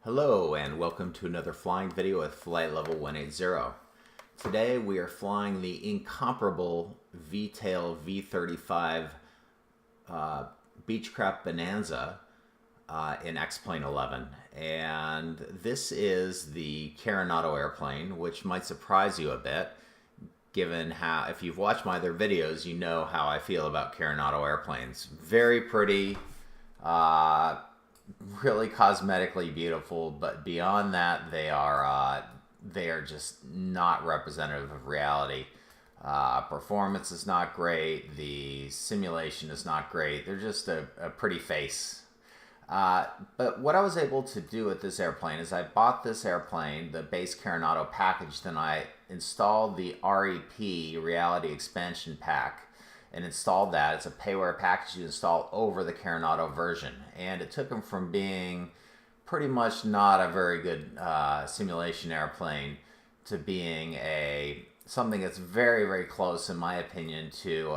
Hello and welcome to another flying video with flight level 180. Today we are flying the incomparable V35 Beechcraft Bonanza in X-Plane 11, and this is the Carenado airplane, which might surprise you a bit given how, if you've watched my other videos, you know how I feel about Carenado airplanes. Very pretty, really cosmetically beautiful, but beyond that, they are just not representative of reality. Performance is not great. The simulation is not great. They're just a pretty face. But what I was able to do with this airplane is I bought this airplane, the base Carenado package, then I installed the REP Reality Expansion Pack and installed that. It's a payware package you install over the Carenado version, and it took them from being pretty much not a very good simulation airplane to being something that's very, very close, in my opinion, to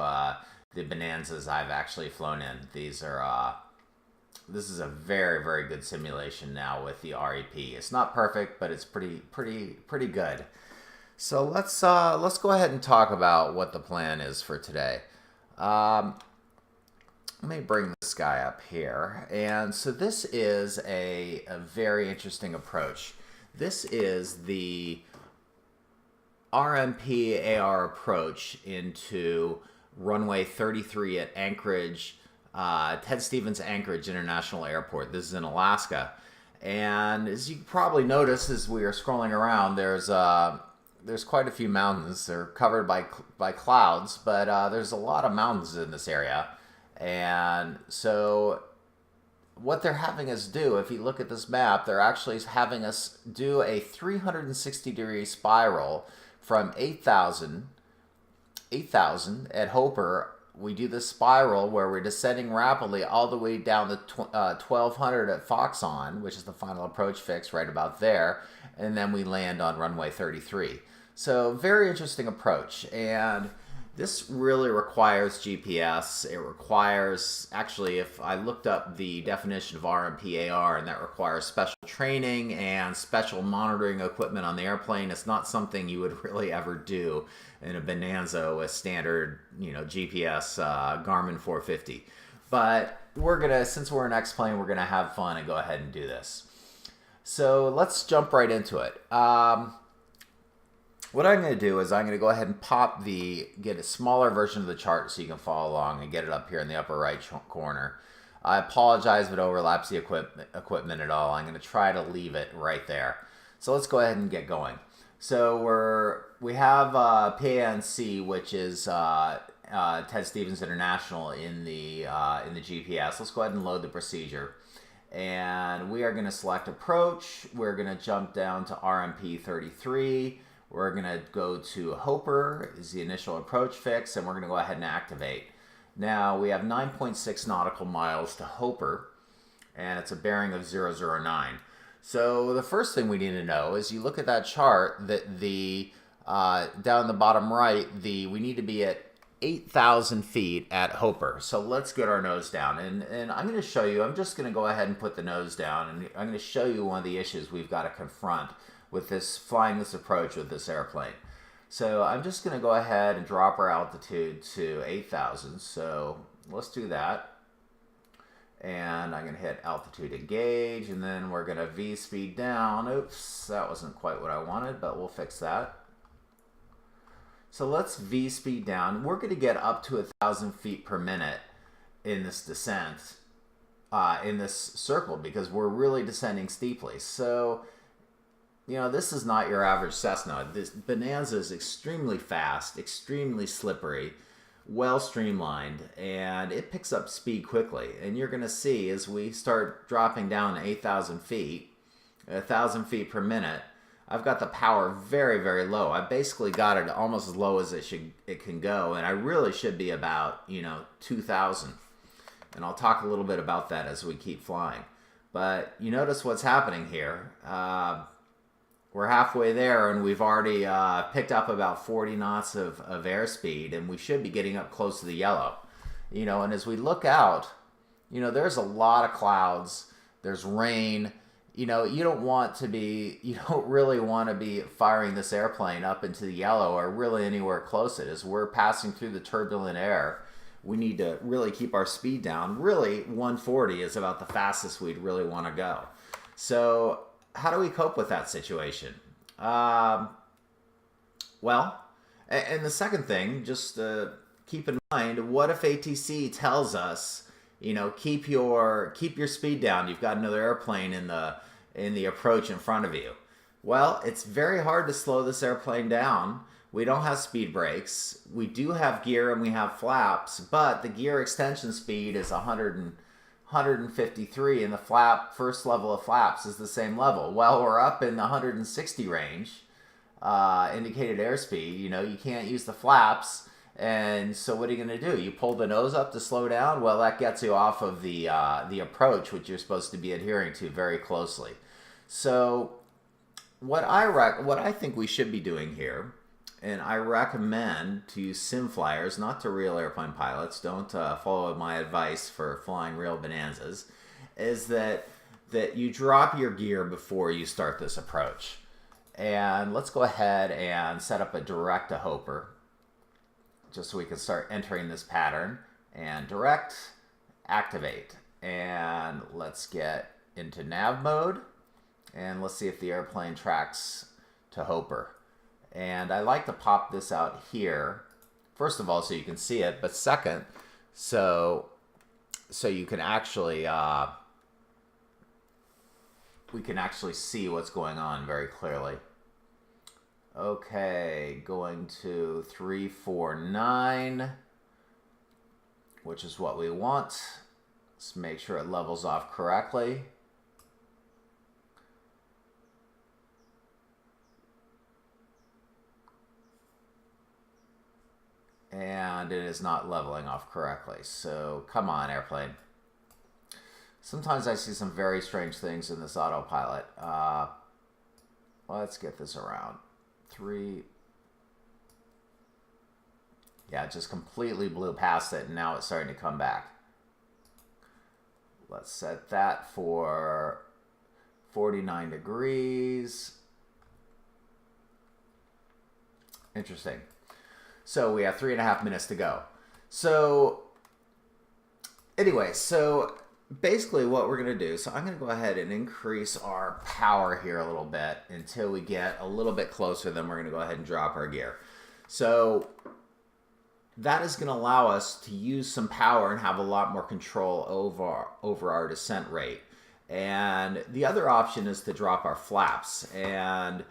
the Bonanzas I've actually flown in. This is a very, very good simulation now with the REP. It's not perfect, but it's pretty good. So let's go ahead and talk about what the plan is for today. Let me bring this guy up here. And so this is a very interesting approach. This is the RNP AR approach into runway 33 at Anchorage, Ted Stevens Anchorage International Airport. This is in Alaska. And as you probably noticed as we are scrolling around, there's quite a few mountains. They're covered by clouds, but there's a lot of mountains in this area. And so what they're having us do, if you look at this map, they're actually having us do a 360-degree spiral from 8,000 at Hooper. We do this spiral where we're descending rapidly all the way down to 1,200 at Foxon, which is the final approach fix right about there, and then we land on runway 33. So very interesting approach, and this really requires GPS. It requires, actually, if I looked up the definition of RNP AR, and that requires special training and special monitoring equipment on the airplane. It's not something you would really ever do in a Bonanza with standard, GPS Garmin 450. But since we're an X-plane, we're gonna have fun and go ahead and do this. So let's jump right into it. What I'm going to do is I'm going to go ahead and get a smaller version of the chart so you can follow along and get it up here in the upper right corner. I apologize if it overlaps the equipment at all. I'm going to try to leave it right there. So let's go ahead and get going. So we have PANC, which is Ted Stevens International in the GPS. Let's go ahead and load the procedure. And we are going to select approach. We're going to jump down to RNP 33. We're going to go to Hooper is the initial approach fix, and we're going to go ahead and activate. Now we have 9.6 nautical miles to Hooper, and it's a bearing of 009. So the first thing we need to know is you look at that chart that down in the bottom right, we need to be at 8,000 feet at Hooper. So let's get our nose down, and I'm going to show you. I'm just going to go ahead and put the nose down, and I'm going to show you one of the issues we've got to confront with flying this approach with this airplane. So I'm just going to go ahead and drop our altitude to 8,000. So let's do that. And I'm going to hit altitude engage, and then we're going to V speed down. Oops, that wasn't quite what I wanted, but we'll fix that. So let's V speed down. We're going to get up to 1,000 feet per minute in this descent, in this circle, because we're really descending steeply. So this is not your average Cessna. This Bonanza is extremely fast, extremely slippery, well streamlined, and it picks up speed quickly. And you're going to see as we start dropping down to 8,000 feet, 1,000 feet per minute, I've got the power very, very low. I basically got it almost as low as it can go, and I really should be about 2,000. And I'll talk a little bit about that as we keep flying. But you notice what's happening here. We're halfway there, and we've already picked up about 40 knots of airspeed, and we should be getting up close to the yellow. And as we look out, there's a lot of clouds. There's rain. you know, you don't really want to be firing this airplane up into the yellow or really anywhere close to it. As we're passing through the turbulent air, we need to really keep our speed down. Really, 140 is about the fastest we'd really want to go. So how do we cope with that situation? Well, and the second thing, just keep in mind, what if ATC tells us, you know, keep your speed down. You've got another airplane in the approach in front of you. Well, it's very hard to slow this airplane down. We don't have speed brakes. We do have gear and we have flaps, but the gear extension speed is 153 and the first level of flaps is the same level. Well, we're up in the 160 range, indicated airspeed. You know, you can't use the flaps. And so what are you going to do? You pull the nose up to slow down? Well, that gets you off of the approach, which you're supposed to be adhering to very closely. So what I think we should be doing here, and I recommend to sim flyers, not to real airplane pilots, don't follow my advice for flying real Bonanzas, is that you drop your gear before you start this approach. And let's go ahead and set up a direct to Hoper, just so we can start entering this pattern. And direct, activate. And let's get into nav mode. And let's see if the airplane tracks to Hoper. And I like to pop this out here, first of all, so you can see it, but second, so you can actually, we can actually see what's going on very clearly. Okay, going to 349, which is what we want. Let's make sure it levels off correctly. And it is not leveling off correctly. So come on, airplane. Sometimes I see some very strange things in this autopilot. Let's get this around. 3. Yeah, it just completely blew past it, and now it's starting to come back. Let's set that for 49 degrees. Interesting. So we have 3.5 minutes to go. So anyway, so basically what we're going to do, so I'm going to go ahead and increase our power here a little bit until we get a little bit closer. Then we're going to go ahead and drop our gear. So that is going to allow us to use some power and have a lot more control over our descent rate. And the other option is to drop our flaps. And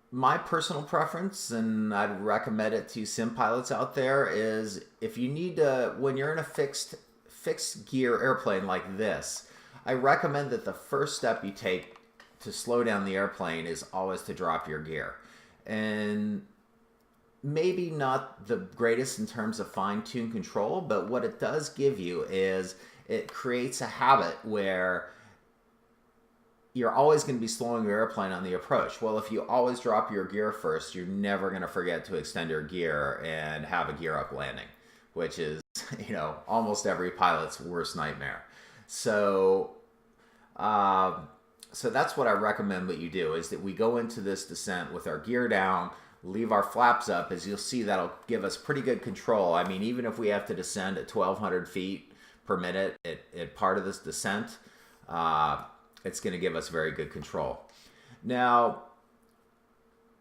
my personal preference, and I'd recommend it to sim pilots out there, is if you need to, when you're in a fixed gear airplane like this, I recommend that the first step you take to slow down the airplane is always to drop your gear. And maybe not the greatest in terms of fine-tune control, but what it does give you is it creates a habit where you're always going to be slowing your airplane on the approach. Well, if you always drop your gear first, you're never going to forget to extend your gear and have a gear up landing, which is, you know, almost every pilot's worst nightmare. So, so that's what I recommend that you do, is that we go into this descent with our gear down, leave our flaps up. As you'll see, that'll give us pretty good control. I mean, even if we have to descend at 1,200 feet per minute at part of this descent, it's going to give us very good control. Now,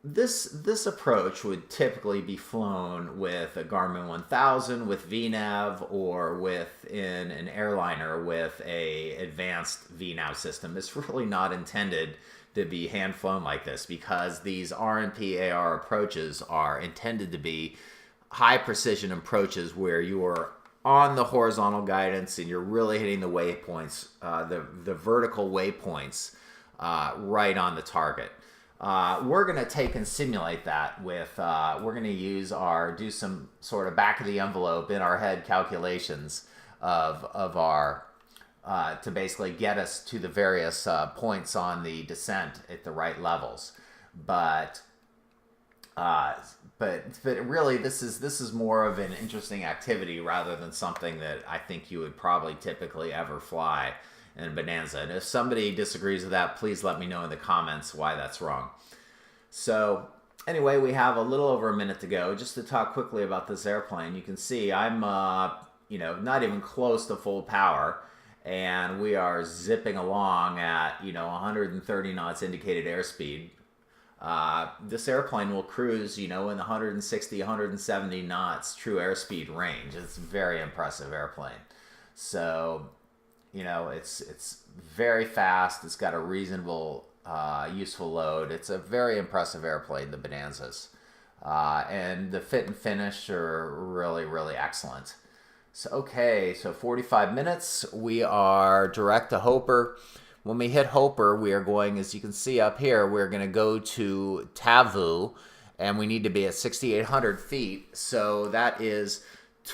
this approach would typically be flown with a Garmin 1000 with VNAV, or in an airliner with a advanced VNAV system. It's really not intended to be hand flown like this, because these RNP AR approaches are intended to be high precision approaches where you are on the horizontal guidance and you're really hitting the waypoints, the vertical waypoints right on the target. We're going to take and simulate that with, we're going to do some sort of back of the envelope in our head calculations of our, to basically get us to the various points on the descent at the right levels. But really, this is more of an interesting activity rather than something that I think you would probably typically ever fly in Bonanza. And if somebody disagrees with that, please let me know in the comments why that's wrong. So anyway, we have a little over a minute to go. Just to talk quickly about this airplane, you can see I'm not even close to full power, and we are zipping along at 130 knots indicated airspeed. This airplane will cruise in the 160, 170 knots true airspeed range. It's a very impressive airplane. So, it's very fast. It's got a reasonable useful load. It's a very impressive airplane, the Bonanzas. And the fit and finish are really, really excellent. So, okay, so 45 minutes. We are direct to Hoper. When we hit Hoper, we are going, as you can see up here, we're going to go to Tavu, and we need to be at 6,800 feet. So that is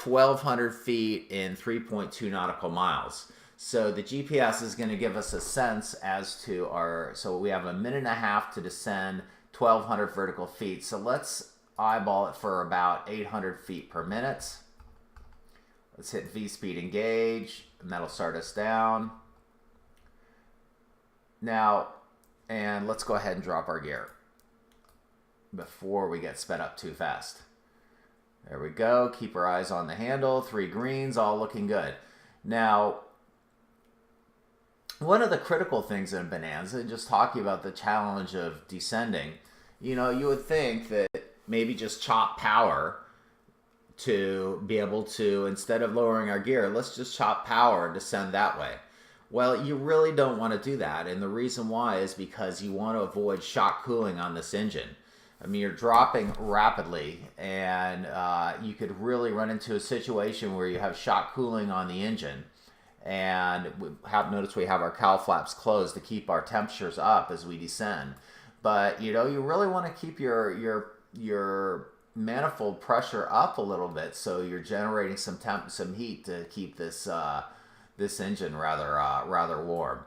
1,200 feet in 3.2 nautical miles. So the GPS is going to give us a sense as to so we have a minute and a half to descend 1,200 vertical feet. So let's eyeball it for about 800 feet per minute. Let's hit V-speed engage, and that'll start us down. Now, and let's go ahead and drop our gear before we get sped up too fast. There we go. Keep our eyes on the handle. 3 greens, all looking good. Now, one of the critical things in Bonanza, just talking about the challenge of descending, you would think that maybe just chop power to be able to, instead of lowering our gear, let's just chop power and descend that way. Well, you really don't want to do that, and the reason why is because you want to avoid shock cooling on this engine. I mean, you're dropping rapidly, and you could really run into a situation where you have shock cooling on the engine. And notice we have our cowl flaps closed to keep our temperatures up as we descend. But you really want to keep your manifold pressure up a little bit, so you're generating some heat to keep this engine rather warm.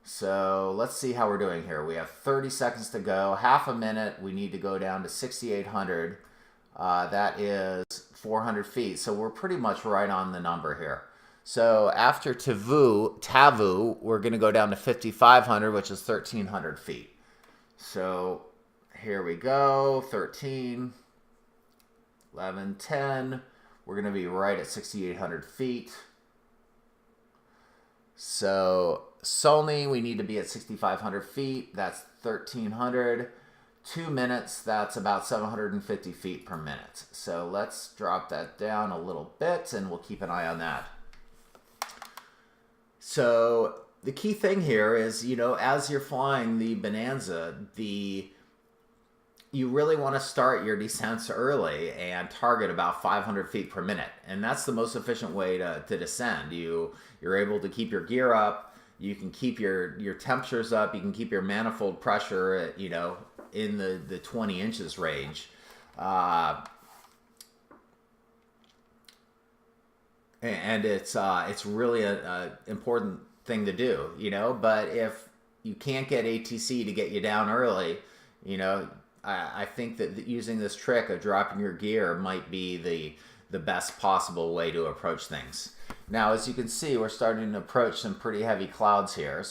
So let's see how we're doing here. We have 30 seconds to go, half a minute. We need to go down to 6,800. That is 400 feet. So we're pretty much right on the number here. So after Tavu, we're going to go down to 5,500, which is 1,300 feet. So here we go, 13, 11, 10. We're going to be right at 6,800 feet. So Solney, we need to be at 6,500 feet. That's 1,300. 2 minutes, that's about 750 feet per minute. So let's drop that down a little bit, and we'll keep an eye on that. So the key thing here is, as you're flying the Bonanza, you really want to start your descents early and target about 500 feet per minute. And that's the most efficient way to descend. You're able to keep your gear up. You can keep your temperatures up. You can keep your manifold pressure at, in the 20 inches range. And it's really an important thing to do, But if you can't get ATC to get you down early, I think that using this trick of dropping your gear might be the best possible way to approach things. Now, as you can see, we're starting to approach some pretty heavy clouds here.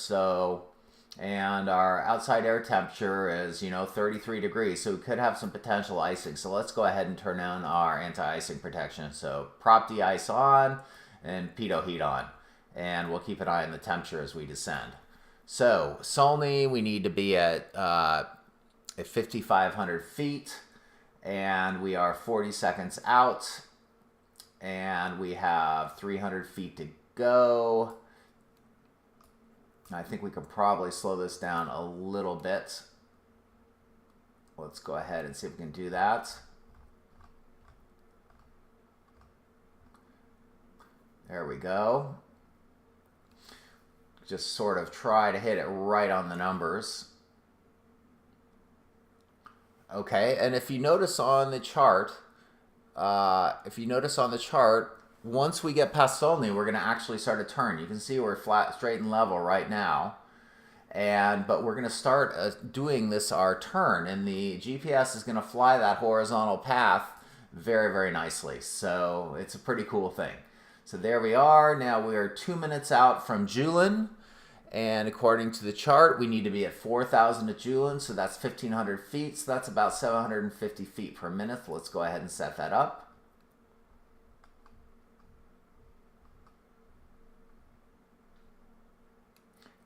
And our outside air temperature is, 33 degrees. So we could have some potential icing. So let's go ahead and turn on our anti-icing protection. So prop de-ice on and pitot heat on. And we'll keep an eye on the temperature as we descend. So Solney, we need to be at 5,500 feet, and we are 40 seconds out, and we have 300 feet to go. I think we can probably slow this down a little bit. Let's go ahead and see if we can do that. There we go. Just sort of try to hit it right on the numbers. Okay, and if you notice on the chart, once we get past Solney, we're going to actually start a turn. You can see we're flat, straight, and level right now. But we're going to start doing our turn, and the GPS is going to fly that horizontal path very, very nicely. So it's a pretty cool thing. So there we are. Now we are 2 minutes out from Julin. And according to the chart, we need to be at 4,000 at Julian, so that's 1,500 feet. So that's about 750 feet per minute. Let's go ahead and set that up.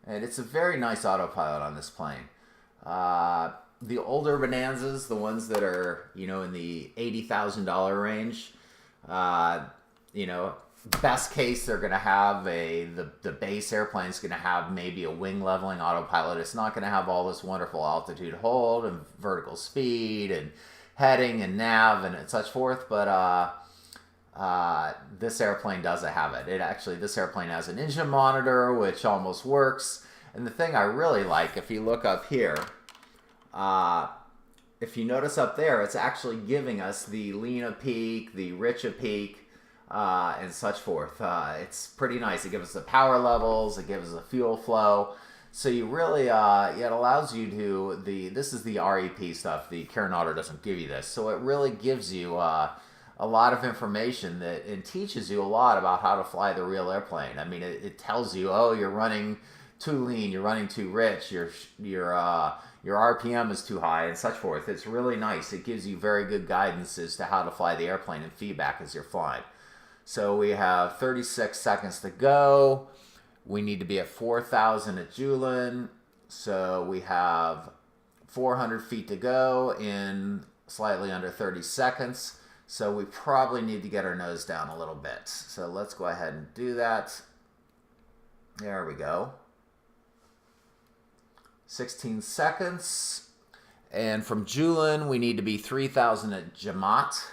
And it's a very nice autopilot on this plane. The older Bonanzas, the ones that are, in the $80,000 range, best case, they're going to have the base airplane's going to have maybe a wing leveling autopilot. It's not going to have all this wonderful altitude hold and vertical speed and heading and nav and such forth, but this airplane doesn't have it. This airplane has an engine monitor, which almost works. And the thing I really like, if you look up here, if you notice up there, it's actually giving us the lean of peak, the rich of peak, and such forth. It's pretty nice. It gives us the power levels. It gives us the fuel flow. So you really, it allows you to, this is the REP stuff. The Carenado doesn't give you this. So it really gives you a lot of information and teaches you a lot about how to fly the real airplane. I mean, it tells you, oh, you're running too lean, you're running too rich, your RPM is too high, and such forth. It's really nice. It gives you very good guidance as to how to fly the airplane and feedback as you're flying. So we have 36 seconds to go. We need to be at 4,000 at Julian. So we have 400 feet to go in slightly under 30 seconds. So we probably need to get our nose down a little bit. So let's go ahead and do that. There we go. 16 seconds. And from Julian, we need to be 3,000 at Jamat.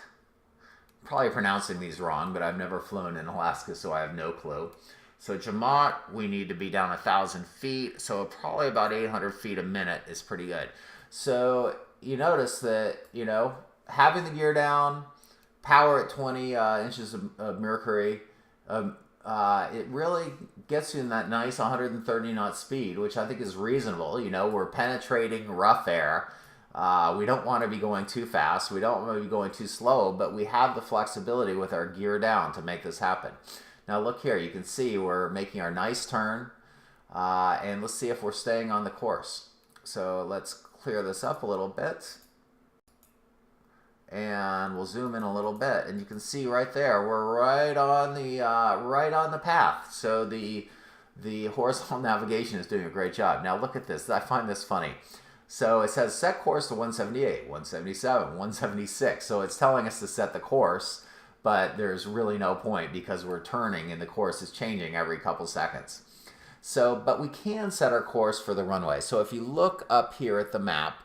Probably pronouncing these wrong, but I've never flown in Alaska, so I have no clue. So Jamat, we need to be down 1,000 feet. So probably about 800 feet a minute is pretty good. So you notice that, having the gear down, power at 20 inches of mercury, it really gets you in that nice 130 knot speed, which I think is reasonable. We're penetrating rough air. We don't want to be going too fast. We don't want to be going too slow, but we have the flexibility with our gear down to make this happen. Now look here, you can see we're making our nice turn, and let's see if we're staying on the course. So let's clear this up a little bit. And we'll zoom in a little bit, and you can see right there we're right on the path. So the horizontal navigation is doing a great job. Now look at this. I find this funny. So it says set course to 178, 177, 176. So it's telling us to set the course, but there's really no point because we're turning and the course is changing every couple seconds. So, but we can set our course for the runway. So if you look up here at the map,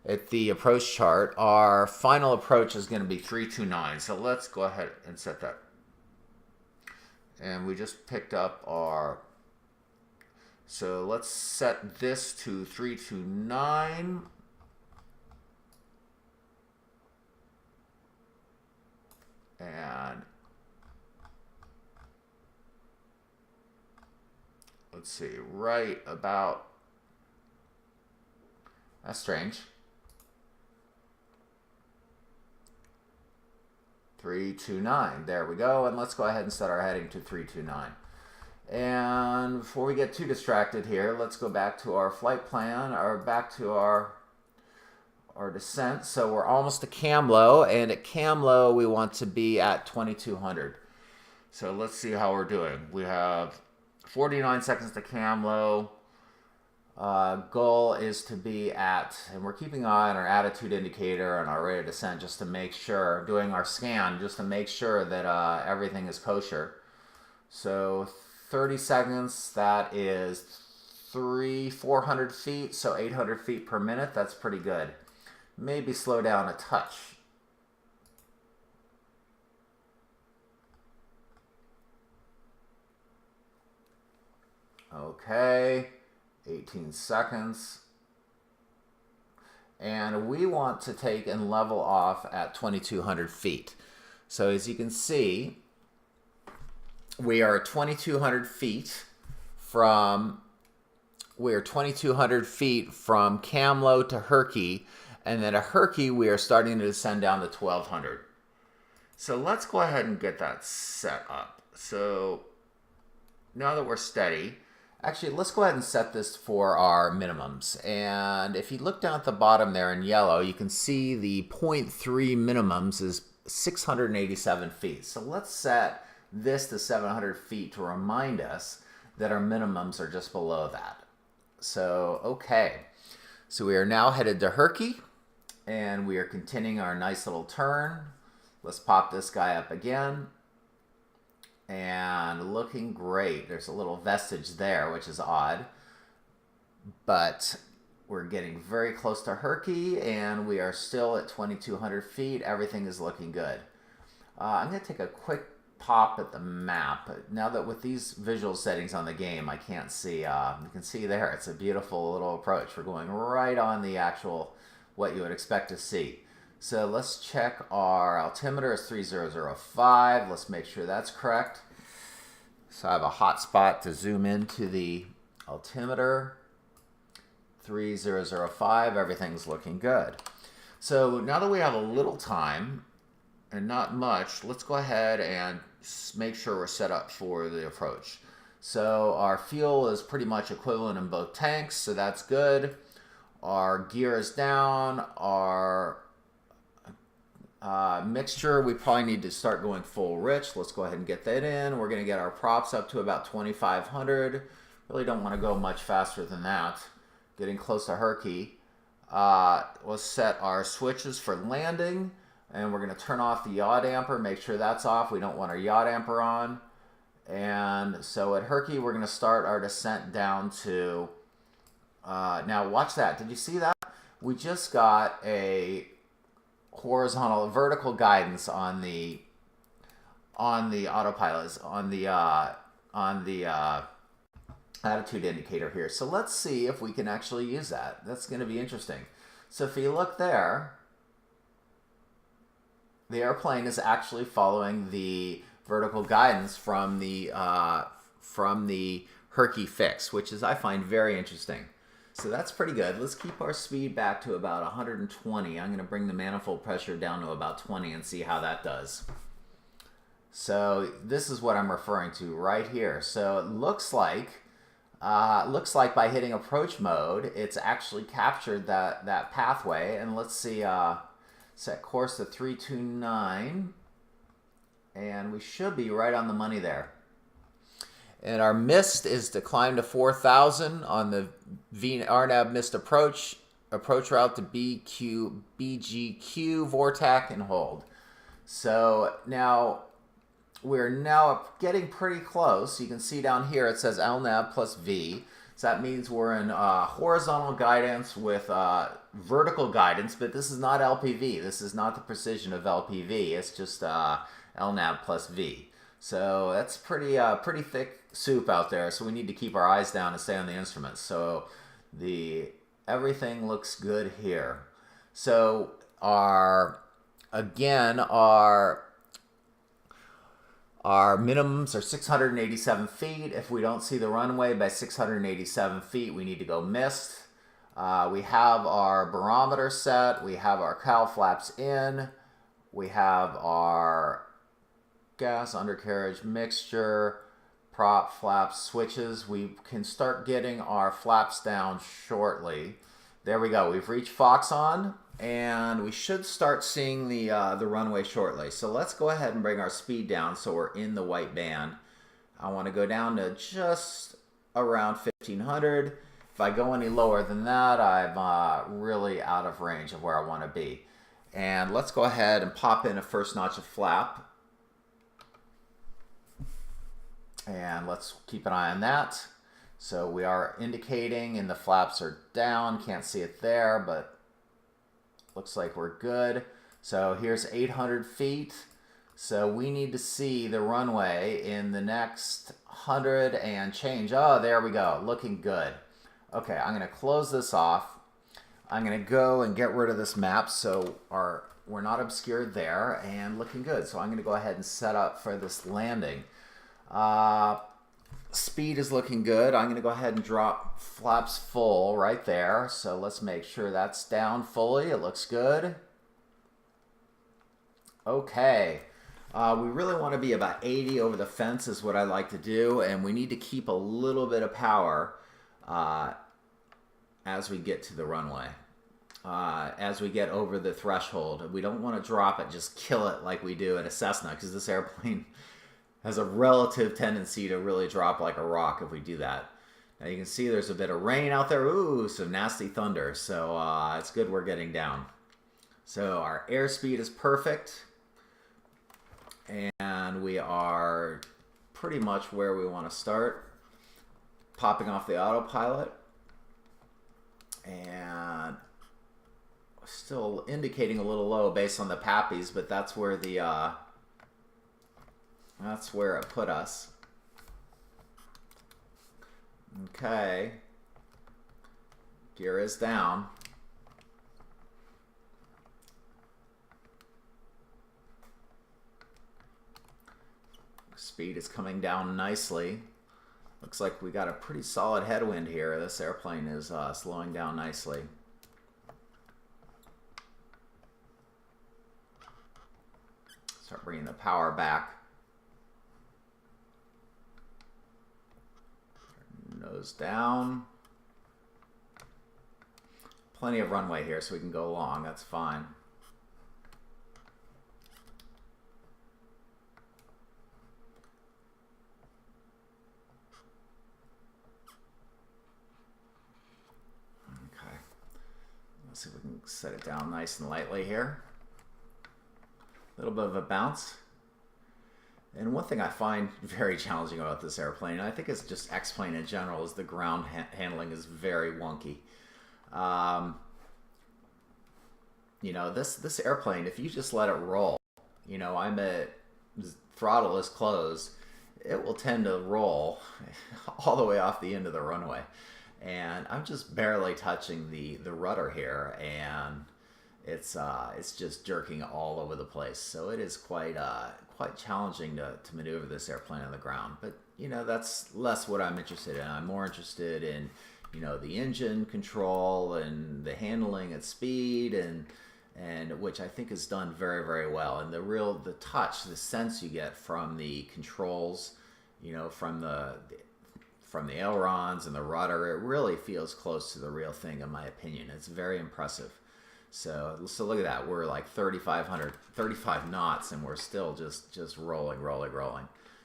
at the approach chart, our final approach is going to be 329. So let's go ahead and set that. And we just picked up our, so let's set this to 329. And let's see, right about, that's strange. 329. There we go. And let's go ahead and set our heading to 329. And before we get too distracted here, let's go back to our flight plan, or back to our descent. So we're almost to Kamlo, and at Kamlo we want to be at 2200. So let's see how we're doing. We have 49 seconds to Kamlo. Goal is to be at, and we're keeping an eye on our attitude indicator and our rate of descent just to make sure, doing our scan just to make sure that everything is kosher. So 30 seconds, that is 400 feet, so 800 feet per minute. That's pretty good. Maybe slow down a touch. Okay. 18 seconds. And we want to take and level off at 2,200 feet. So as you can see, we are 2,200 feet from Kamlo to Herky, and then at Herky we are starting to descend down to 1,200. So let's go ahead and get that set up. So now that we're steady, Actually, let's go ahead and set this for our minimums. And if you look down at the bottom there in yellow, you can see the 0.3 minimums is 687 feet. So let's set this to 700 feet to remind us that our minimums are just below that. So, okay. So we are now headed to Herky, and we are continuing our nice little turn. Let's pop this guy up again. And looking great. There's a little vestige there, which is odd. But we're getting very close to Herky, and we are still at 2,200 feet. Everything is looking good. I'm going to take a quick pop at the map. Now that with these visual settings on the game, I can't see. You can see there, it's a beautiful little approach. We're going right on the actual, what you would expect to see. So let's check our altimeter is 3005. Let's make sure that's correct. So I have a hotspot to zoom into the altimeter. 3005, everything's looking good. So now that we have a little time, and not much, let's go ahead and make sure we're set up for the approach. So our fuel is pretty much equivalent in both tanks, so that's good. Our gear is down. Our mixture, we probably need to start going full rich. Let's go ahead and get that in. We're going to get our props up to about 2,500. Really don't want to go much faster than that. Getting close to Herky. Let's set our switches for landing, and we're going to turn off the yaw damper, make sure that's off. We don't want our yaw damper on. And so at Herky, we're going to start our descent down to, now watch that. Did you see that? We just got a vertical guidance on the autopilot, on the attitude indicator here. So let's see if we can actually use that. That's going to be interesting. So if you look there, the airplane is actually following the vertical guidance from the Herky fix, which is, I find, very interesting. So that's pretty good. Let's keep our speed back to about 120. I'm going to bring the manifold pressure down to about 20 and see how that does. So this is what I'm referring to right here. So it looks like by hitting approach mode, it's actually captured that pathway. And let's see, set course to 329, and we should be right on the money there. And our mist is to climb to 4,000 on the RNAV mist approach route to BGQ, VORTAC, and hold. So now we're getting pretty close. You can see down here it says LNAV plus V. So that means we're in horizontal guidance with vertical guidance, but this is not LPV. This is not the precision of LPV. It's just LNAV plus V. So that's pretty thick soup out there. So we need to keep our eyes down and stay on the instruments. So everything looks good here. So our minimums are 687 feet. If we don't see the runway by 687 feet, we need to go mist. We have our barometer set. We have our cowl flaps in. We have our gas undercarriage mixture, prop flaps, switches. We can start getting our flaps down shortly. There we go. We've reached Fox on, and we should start seeing the runway shortly. So let's go ahead and bring our speed down so we're in the white band. I want to go down to just around 1,500. If I go any lower than that, I'm really out of range of where I want to be. And let's go ahead and pop in a first notch of flap. And let's keep an eye on that. So we are indicating, and the flaps are down. Can't see it there, but looks like we're good. So here's 800 feet. So we need to see the runway in the next 100 and change. Oh, there we go. Looking good. Okay, I'm going to close this off. I'm going to go and get rid of this map so we're not obscured there, and looking good. So I'm going to go ahead and set up for this landing. Speed is looking good. I'm going to go ahead and drop flaps full right there. So let's make sure that's down fully. It looks good. Okay. We really want to be about 80 over the fence is what I like to do, and we need to keep a little bit of power as we get to the runway. As we get over the threshold, we don't want to drop it, just kill it like we do in a Cessna, because this airplane has a relative tendency to really drop like a rock if we do that. Now you can see there's a bit of rain out there. Ooh, some nasty thunder. So it's good we're getting down. So our airspeed is perfect. And we are pretty much where we want to start. Popping off the autopilot. And still indicating a little low based on the PAPIs, but that's where the that's where it put us. Okay. Gear is down. Speed is coming down nicely. Looks like we got a pretty solid headwind here. This airplane is slowing down nicely. Start bringing the power back. Nose down. Plenty of runway here so we can go long. That's fine. Okay. Let's see if we can set it down nice and lightly here. A little bit of a bounce. And one thing I find very challenging about this airplane, and I think it's just X-plane in general, is the ground handling is very wonky. You know, this airplane, if you just let it roll, you know, throttle is closed, it will tend to roll all the way off the end of the runway. And I'm just barely touching the rudder here, and it's just jerking all over the place. So it is quite challenging to maneuver this airplane on the ground. But you know, that's less what I'm interested in. I'm more interested in, you know, the engine control and the handling at speed, and which I think is done very, very well. And the touch, the sense you get from the controls, you know, from the ailerons and the rudder, it really feels close to the real thing in my opinion. It's very impressive. So look at that. We're like 35 knots, and we're still just rolling.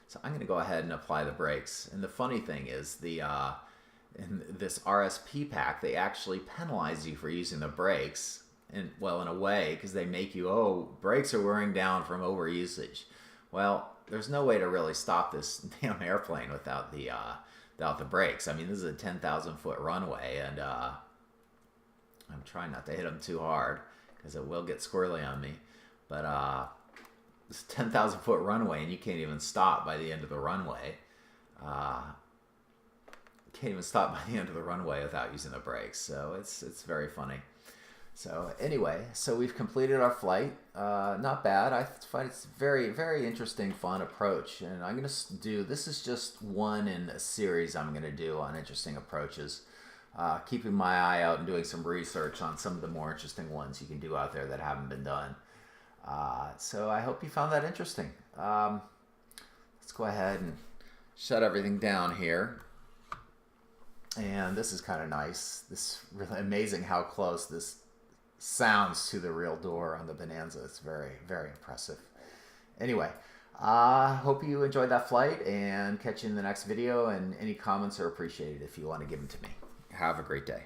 So I'm going to go ahead and apply the brakes. And the funny thing is, in this RSP pack, they actually penalize you for using the brakes. And well, in a way, because they make you, oh, brakes are wearing down from overusage. Well, there's no way to really stop this damn airplane without the brakes. I mean, this is a 10,000 foot runway, and I'm trying not to hit them too hard because it will get squirrely on me. But it's 10,000 foot runway, and you can't even stop by the end of the runway. Can't even stop by the end of the runway without using the brakes. So it's very funny. So anyway, so we've completed our flight. Not bad. I find it's very, very interesting, fun approach. And I'm going to do, this is just one in a series I'm going to do on interesting approaches. Keeping my eye out and doing some research on some of the more interesting ones you can do out there that haven't been done. So I hope you found that interesting. Let's go ahead and shut everything down here. And this is kind of nice. This is really amazing how close this sounds to the real door on the Bonanza. It's very, very impressive. Anyway, hope you enjoyed that flight, and catch you in the next video. And any comments are appreciated if you want to give them to me. Have a great day.